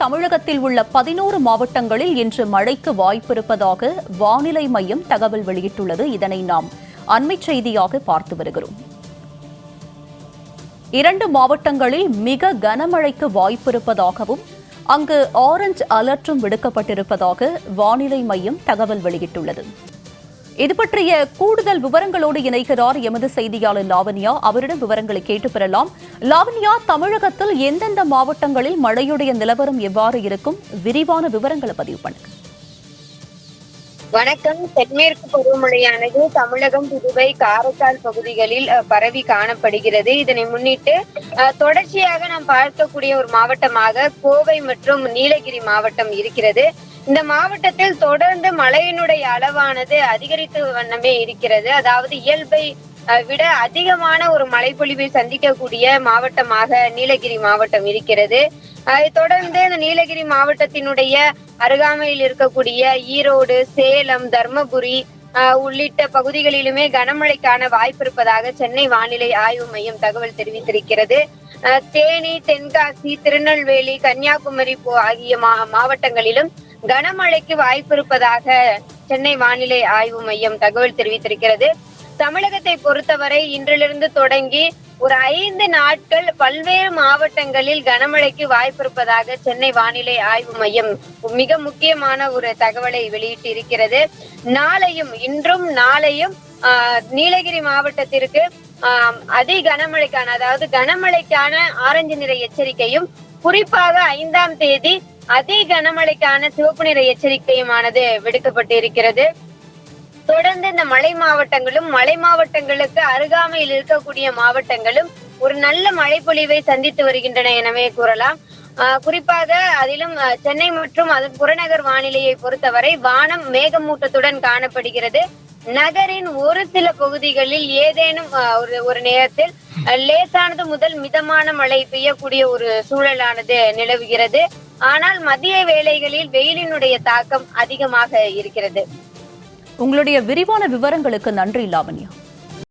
தமிழகத்தில் உள்ள 11 மாவட்டங்களில் இன்று மழைக்கு வாய்ப்பிருப்பதாக வானிலை மையம் தகவல் வெளியிட்டுள்ளது. இதனை நாம் அண்மை செய்தியாக பார்த்து வருகிறோம். 2 மாவட்டங்களில் மிக கனமழைக்கு வாய்ப்பிருப்பதாகவும் அங்கு ஆரஞ்ச் அலர்ட்டும் விடுக்கப்பட்டிருப்பதாக வானிலை மையம் தகவல் வெளியிட்டுள்ளது. இது பற்றிய கூடுதல் விவரங்களோடு இணைகிறார் எமது செய்தியாளர் லாவண்யா. அவரிடம் விவரங்களை கேட்டு பெறலாம். லாவண்யா, தமிழகத்தில் எந்தெந்த மாவட்டங்களில் மழையுடைய நிலவரம் எவ்வாறு இருக்கும்? விரிவான விவரங்களை பதிவு பண்ணுங்க. வணக்கம். தென்மேற்கு பருவமழையானது தமிழகம், புதுவை, காரைக்கால் பகுதிகளில் பரவி காணப்படுகிறது. இதனை முன்னிட்டு தொடர்ச்சியாக நாம் பார்க்கக்கூடிய ஒரு மாவட்டமாக கோவை மற்றும் நீலகிரி மாவட்டம் இருக்கிறது. இந்த மாவட்டத்தில் தொடர்ந்து மழையினுடைய அளவானது அதிகரித்து வண்ணமே இருக்கிறது. அதாவது இயல்பை விட அதிகமான ஒரு மழைப்பொழிவை சந்திக்கக்கூடிய மாவட்டமாக நீலகிரி மாவட்டம் இருக்கிறது. அதை தொடர்ந்து இந்த நீலகிரி மாவட்டத்தினுடைய அருகாமையில் இருக்கக்கூடிய ஈரோடு, சேலம், தர்மபுரி உள்ளிட்ட பகுதிகளிலுமே கனமழைக்கான வாய்ப்பு இருப்பதாக சென்னை வானிலை ஆய்வு மையம் தகவல் தெரிவித்திருக்கிறது. தேனி, தென்காசி, திருநெல்வேலி, கன்னியாகுமரி ஆகிய மாவட்டங்களிலும் கனமழைக்கு வாய்ப்பு இருப்பதாக சென்னை வானிலை ஆய்வு மையம் தகவல் தெரிவித்திருக்கிறது. தமிழகத்தை பொறுத்தவரை இன்றிலிருந்து தொடங்கி ஒரு 5 நாட்கள் பல்வேறு மாவட்டங்களில் கனமழைக்கு வாய்ப்பு இருப்பதாக சென்னை வானிலை ஆய்வு மையம் மிக முக்கியமான ஒரு தகவலை வெளியிட்டு இருக்கிறது. இன்றும் நாளையும் நீலகிரி மாவட்டத்திற்கு அதி கனமழைக்கான, அதாவது கனமழைக்கான ஆரஞ்சு நிற எச்சரிக்கையும், குறிப்பாக 5ஆம் தேதி அதி கனமழைக்கான சிவப்பு நிற எச்சரிக்கையுமானது விடுக்கப்பட்டு இருக்கிறது. தொடர்ந்து இந்த மலை மாவட்டங்களுக்கு அருகாமையில் இருக்கக்கூடிய மாவட்டங்களும் ஒரு நல்ல மழைப்பொழிவை சந்தித்து வருகின்றன எனவே கூறலாம். குறிப்பாக அதிலும் சென்னை மற்றும் அதன் புறநகர் வானிலையை பொறுத்தவரை வானம் மேகமூட்டத்துடன் காணப்படுகிறது. நகரின் ஒரு சில பகுதிகளில் ஏதேனும் ஒரு நேரத்தில் லேசானது முதல் மிதமான மழை பெய்யக்கூடிய ஒரு சூழலானது நிலவுகிறது. ஆனால் மதிய வேளைகளில் வெயிலினுடைய தாக்கம் அதிகமாக இருக்கிறது. உங்களுடைய விரிவான விவரங்களுக்கு நன்றி லாவண்யா.